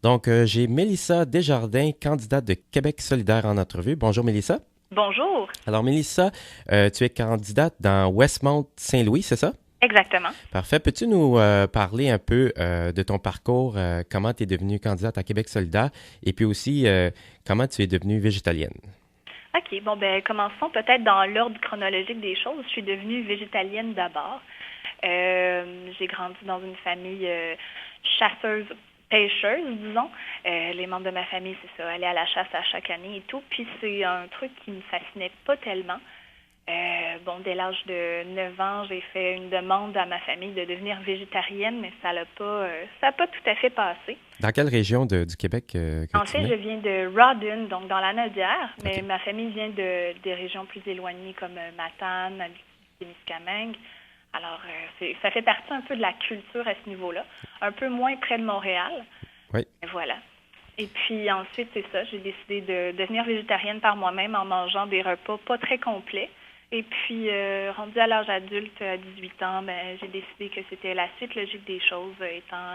Donc, j'ai Mélissa Desjardins, candidate de Québec solidaire en entrevue. Bonjour Mélissa. Bonjour. Alors Mélissa, tu es candidate dans Westmount-Saint-Louis, c'est ça? Exactement. Parfait. Peux-tu nous parler un peu de ton parcours, comment tu es devenue candidate à Québec solidaire et puis aussi comment tu es devenue végétalienne? OK. Bon, ben, commençons peut-être dans l'ordre chronologique des choses. Je suis devenue végétalienne d'abord. J'ai grandi dans une famille chasseuse, pêcheuse, disons. Les membres de ma famille, c'est ça, allaient à la chasse à chaque année et tout. Puis c'est un truc qui me fascinait pas tellement. Bon, dès l'âge de 9 ans, j'ai fait une demande à ma famille de devenir végétarienne, mais ça a pas tout à fait passé. Dans quelle région du Québec que En tu fait, venais? je viens de Rawdon, donc dans la Nodière, mais OK. ma famille vient des régions plus éloignées comme Matane, Abitibi-Témiscamingue. Alors, ça fait partie un peu de la culture à ce niveau-là, un peu moins près de Montréal. Oui. Et voilà. Et puis ensuite, c'est ça, j'ai décidé de devenir végétarienne par moi-même en mangeant des repas pas très complets. Et puis, rendue à l'âge adulte, à 18 ans, ben, j'ai décidé que c'était la suite logique des choses, étant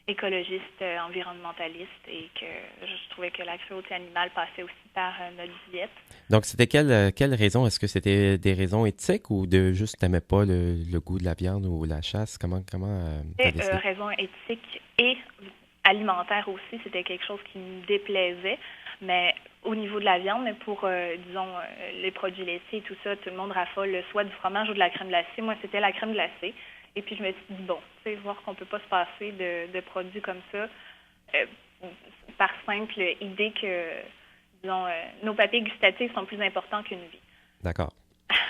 écologiste, environnementaliste, et que je trouvais que la cruauté animale passait aussi par notre diète. Donc, c'était quelle raison? Est-ce que c'était des raisons éthiques ou de juste t'aimais pas le goût de la viande ou la chasse? Comment t'as Et décidé? raison éthique et alimentaire aussi, c'était quelque chose qui me déplaisait. Mais au niveau de la viande, mais pour, disons, les produits laitiers et tout ça, tout le monde raffole soit du fromage ou de la crème glacée. Moi, c'était la crème glacée. Et puis, je me suis dit, bon, tu sais, voir qu'on peut pas se passer de produits comme ça, euh, par simple idée que, disons, nos papiers gustatifs sont plus importants qu'une vie. D'accord.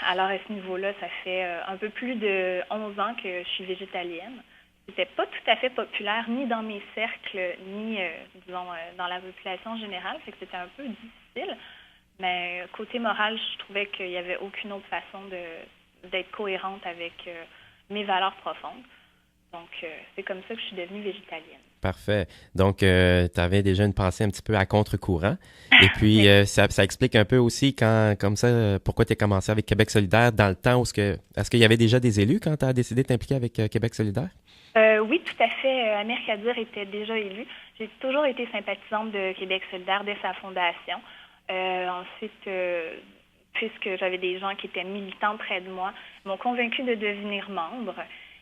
Alors, à ce niveau-là, ça fait un peu plus de 11 ans que je suis végétalienne. C'était pas tout à fait populaire, ni dans mes cercles, ni, disons, dans la population générale. Fait que c'était un peu difficile. Mais côté moral, je trouvais qu'il n'y avait aucune autre façon d'être cohérente avec mes valeurs profondes. Donc, c'est comme ça que je suis devenue végétalienne. Parfait. Donc, tu avais déjà une pensée un petit peu à contre-courant. Et puis, ça explique un peu aussi comme ça, pourquoi tu as commencé avec Québec solidaire dans le temps où est-ce qu'il y avait déjà des élus quand tu as décidé de t'impliquer avec Québec solidaire? Oui, tout à fait. Amir Kadir était déjà élu. J'ai toujours été sympathisante de Québec solidaire dès sa fondation. Ensuite, puisque j'avais des gens qui étaient militants près de moi, m'ont convaincue de devenir membre.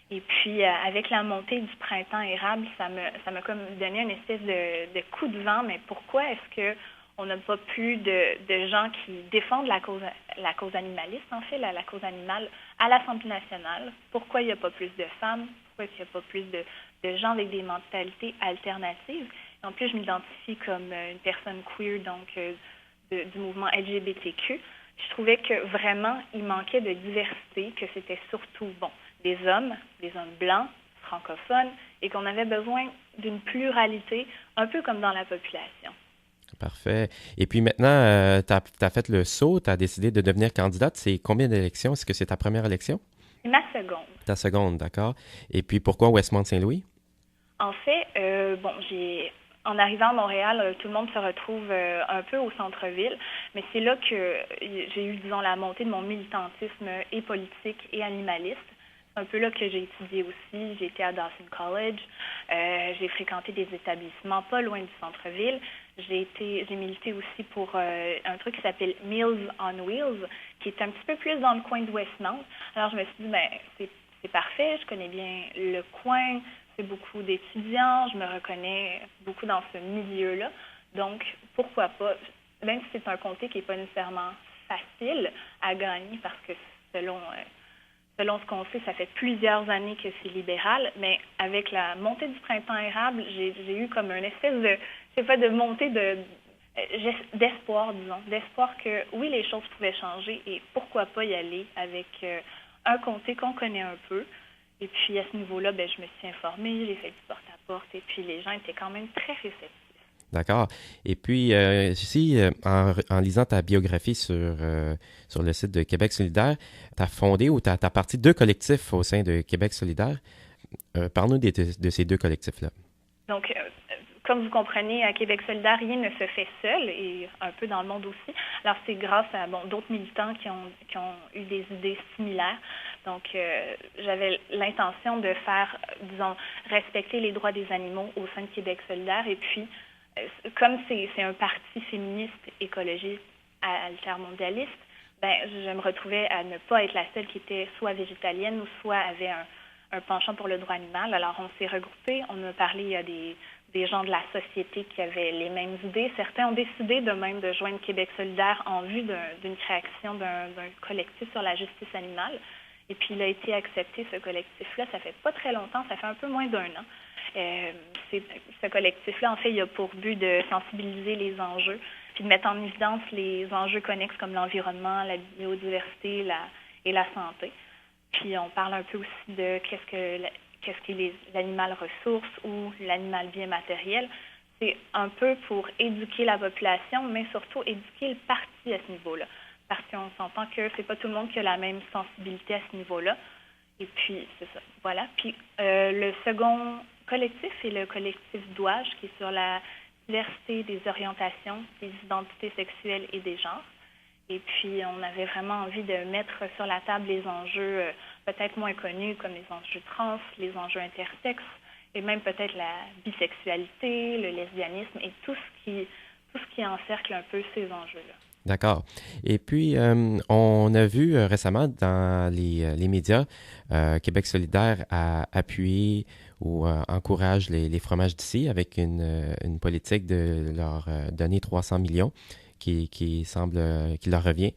Et puis, avec la montée du printemps érable, ça m'a comme donné une espèce de coup de vent. Mais pourquoi est-ce que on n'a pas plus de gens qui défendent la cause animaliste, en fait, la cause animale à l'Assemblée nationale? Pourquoi il n'y a pas plus de femmes? Pourquoi il n'y a pas plus de gens avec des mentalités alternatives? En plus, je m'identifie comme une personne queer, donc du mouvement LGBTQ. Je trouvais que vraiment, il manquait de diversité, que c'était surtout, bon, des hommes blancs, francophones, et qu'on avait besoin d'une pluralité, un peu comme dans la population. Parfait. Et puis maintenant, tu as fait le saut, tu as décidé de devenir candidate. C'est combien d'élections? Est-ce que c'est ta première élection? Ma seconde. Ta seconde, d'accord. Et puis pourquoi Westmount-Saint-Louis? En fait, bon, en arrivant à Montréal, tout le monde se retrouve un peu au centre-ville, mais c'est là que j'ai eu, disons, la montée de mon militantisme et politique et animaliste. C'est un peu là que j'ai étudié aussi. J'ai été à Dawson College. J'ai fréquenté des établissements pas loin du centre-ville. J'ai milité aussi pour un truc qui s'appelle Meals on Wheels, qui est un petit peu plus dans le coin de Westmount. Alors je me suis dit, ben c'est parfait. Je connais bien le coin. C'est beaucoup d'étudiants. Je me reconnais beaucoup dans ce milieu-là. Donc pourquoi pas, même si c'est un comté qui n'est pas nécessairement facile à gagner, parce que selon ce qu'on sait, ça fait plusieurs années que c'est libéral, mais avec la montée du printemps érable, j'ai eu comme une espèce de, je sais pas, de montée d'espoir, disons, d'espoir que oui, les choses pouvaient changer et pourquoi pas y aller avec un comté qu'on connaît un peu. Et puis à ce niveau-là, ben, je me suis informée, j'ai fait du porte-à-porte et puis les gens étaient quand même très réceptifs. D'accord. Et puis, ici, en lisant ta biographie sur le site de Québec solidaire, tu as fondé ou tu as parti deux collectifs au sein de Québec solidaire. Parle-nous de ces deux collectifs-là. Donc, comme vous comprenez, à Québec solidaire, rien ne se fait seul et un peu dans le monde aussi. Alors, c'est grâce à d'autres militants qui ont eu des idées similaires. Donc, j'avais l'intention de faire, disons, respecter les droits des animaux au sein de Québec solidaire. Et puis, comme c'est un parti féministe, écologiste, altermondialiste, ben, je me retrouvais à ne pas être la seule qui était soit végétalienne ou soit avait un penchant pour le droit animal. Alors, on s'est regroupés, on a parlé à des gens de la société qui avaient les mêmes idées. Certains ont décidé de même de joindre Québec solidaire en vue d'une création d'un collectif sur la justice animale. Et puis, il a été accepté, ce collectif-là. Ça fait pas très longtemps, ça fait un peu moins d'un an. Ce collectif-là, en fait, il a pour but de sensibiliser les enjeux, puis de mettre en évidence les enjeux connexes comme l'environnement, la biodiversité et la santé. Puis, on parle un peu aussi de qu'est-ce qu'est l'animal ressource ou l'animal bien matériel. C'est un peu pour éduquer la population, mais surtout éduquer le parti à ce niveau-là. Parce qu'on s'entend que c'est pas tout le monde qui a la même sensibilité à ce niveau-là. Et puis, c'est ça. Voilà. Puis, le second collectif est le collectif Douage, qui est sur la diversité des orientations, des identités sexuelles et des genres. Et puis, on avait vraiment envie de mettre sur la table les enjeux peut-être moins connus, comme les enjeux trans, les enjeux intersexes, et même peut-être la bisexualité, le lesbianisme et tout ce qui encercle un peu ces enjeux-là. D'accord. Et puis, on a vu récemment dans les médias, Québec solidaire a appuyé ou encourage les fromages d'ici avec une politique de leur donner 300 millions qui semble qui leur revient.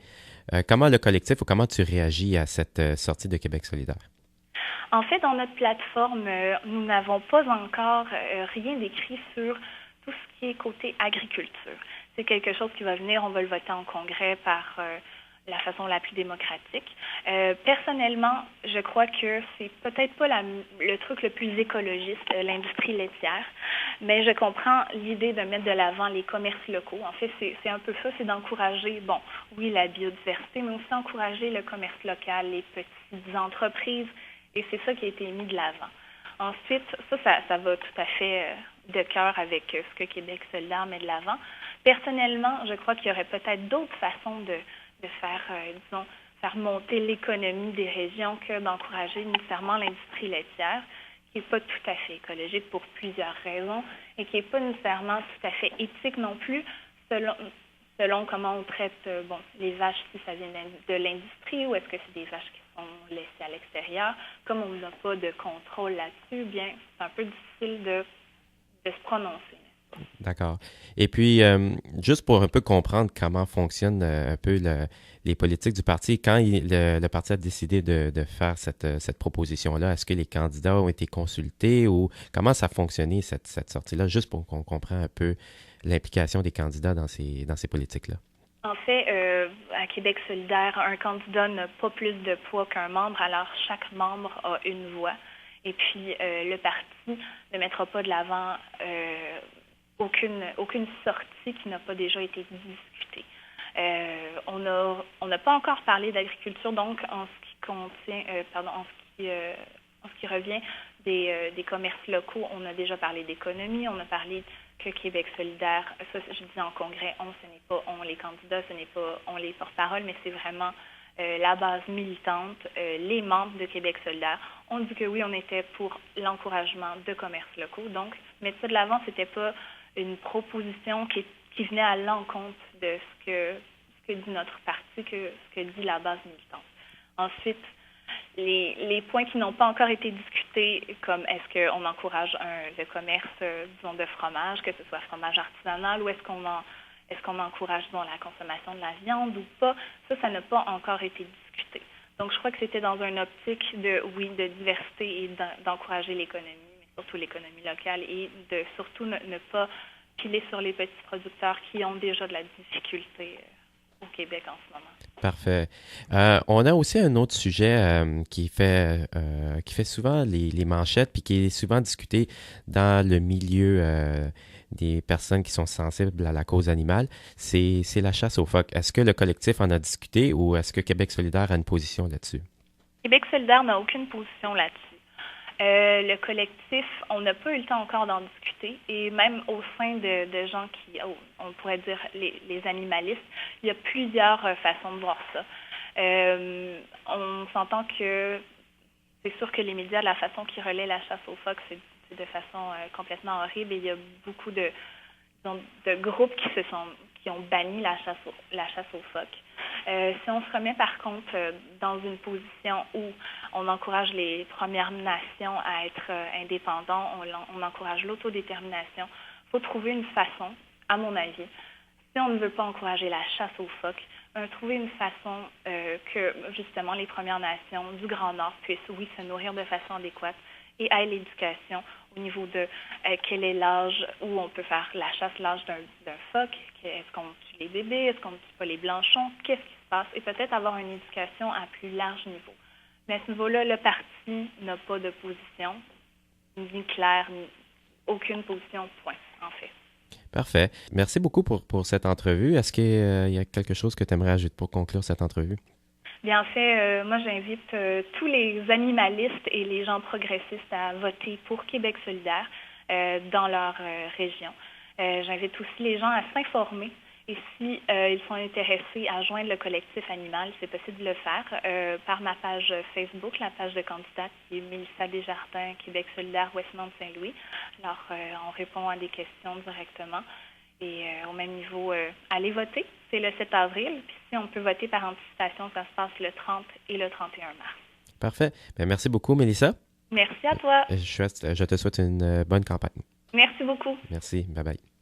Comment le collectif ou comment tu réagis à cette sortie de Québec solidaire? En fait, dans notre plateforme, nous n'avons pas encore rien d'écrit sur tout ce qui est côté agriculture. C'est quelque chose qui va venir, on va le voter en congrès par la façon la plus démocratique. Personnellement, je crois que c'est peut-être pas le truc le plus écologiste, l'industrie laitière, mais je comprends l'idée de mettre de l'avant les commerces locaux. En fait, c'est un peu ça, c'est d'encourager, bon, oui, la biodiversité, mais aussi encourager le commerce local, les petites entreprises, et c'est ça qui a été mis de l'avant. Ensuite, ça va tout à fait de cœur avec ce que Québec solidaire met de l'avant. Personnellement, je crois qu'il y aurait peut-être d'autres façons de faire, faire monter l'économie des régions que d'encourager nécessairement l'industrie laitière, qui n'est pas tout à fait écologique pour plusieurs raisons et qui n'est pas nécessairement tout à fait éthique non plus, selon comment on traite les vaches, si ça vient de l'industrie ou est-ce que c'est des vaches qui sont laissées à l'extérieur. Comme on n'a pas de contrôle là-dessus, bien, c'est un peu difficile de se prononcer. D'accord. Et puis, juste pour un peu comprendre comment fonctionnent un peu les politiques du parti, quand le parti a décidé de faire cette proposition-là, est-ce que les candidats ont été consultés ou comment ça a fonctionné, cette sortie-là, juste pour qu'on comprenne un peu l'implication des candidats dans ces politiques-là? En fait, à Québec solidaire, un candidat n'a pas plus de poids qu'un membre, alors chaque membre a une voix. Et puis, le parti ne mettra pas de l'avant aucune sortie qui n'a pas déjà été discutée. On n'a pas encore parlé d'agriculture, donc en ce qui revient des commerces locaux, on a déjà parlé d'économie, on a parlé que Québec solidaire, ça je dis en congrès, ce n'est pas on les candidats, ce n'est pas on les porte-parole, mais c'est vraiment la base militante, les membres de Québec solidaire. On dit que oui, on était pour l'encouragement de commerces locaux, donc mettre ça de l'avant, c'était pas une proposition qui venait à l'encontre de ce que dit notre parti, ce que dit la base militante. Ensuite, les points qui n'ont pas encore été discutés, comme est-ce qu'on encourage le commerce, disons, de fromage, que ce soit fromage artisanal, ou est-ce qu'on encourage, disons, la consommation de la viande ou pas, ça n'a pas encore été discuté. Donc, je crois que c'était dans une optique de diversité et d'encourager l'économie, mais surtout l'économie locale, et de surtout ne pas piler sur les petits producteurs qui ont déjà de la difficulté au Québec en ce moment. Parfait. On a aussi un autre sujet qui fait souvent les manchettes puis qui est souvent discuté dans le milieu des personnes qui sont sensibles à la cause animale, c'est la chasse aux phoques. Est-ce que le collectif en a discuté ou est-ce que Québec solidaire a une position là-dessus? Québec solidaire n'a aucune position là-dessus. Le collectif, on n'a pas eu le temps encore d'en discuter et même au sein de gens qui, on pourrait dire les animalistes, il y a plusieurs façons de voir ça. On s'entend que c'est sûr que les médias, la façon qu'ils relaient la chasse aux phoques, c'est de façon complètement horrible et il y a beaucoup de groupes qui ont banni la chasse aux phoques. Si on se remet par contre dans une position où on encourage les Premières Nations à être indépendants, on encourage l'autodétermination, il faut trouver une façon, à mon avis, si on ne veut pas encourager la chasse aux phoques, trouver une façon que justement les Premières Nations du Grand Nord puissent, oui, se nourrir de façon adéquate et aient l'éducation au niveau de quel est l'âge où on peut faire la chasse, l'âge d'un phoque, est-ce qu'on tue les bébés, est-ce qu'on ne tue pas les blanchons, qu'est-ce qui se passe, et peut-être avoir une éducation à plus large niveau. Mais à ce niveau-là, le parti n'a pas de position, ni claire, ni aucune position, point, en fait. Parfait. Merci beaucoup pour cette entrevue. Est-ce qu'il y a quelque chose que tu aimerais ajouter pour conclure cette entrevue? Bien, en fait, moi, j'invite tous les animalistes et les gens progressistes à voter pour Québec solidaire dans leur région. J'invite aussi les gens à s'informer et si ils sont intéressés à joindre le collectif animal, c'est possible de le faire par ma page Facebook, la page de candidate qui est Mélissa Desjardins, Québec solidaire, Westmount-Saint-Louis. Alors, on répond à des questions directement. Et au même niveau, allez voter. C'est le 7 avril. Puis si on peut voter par anticipation, ça se passe le 30 et le 31 mars. Parfait. Bien, merci beaucoup, Mélissa. Merci à toi. Je te souhaite une bonne campagne. Merci beaucoup. Merci. Bye-bye.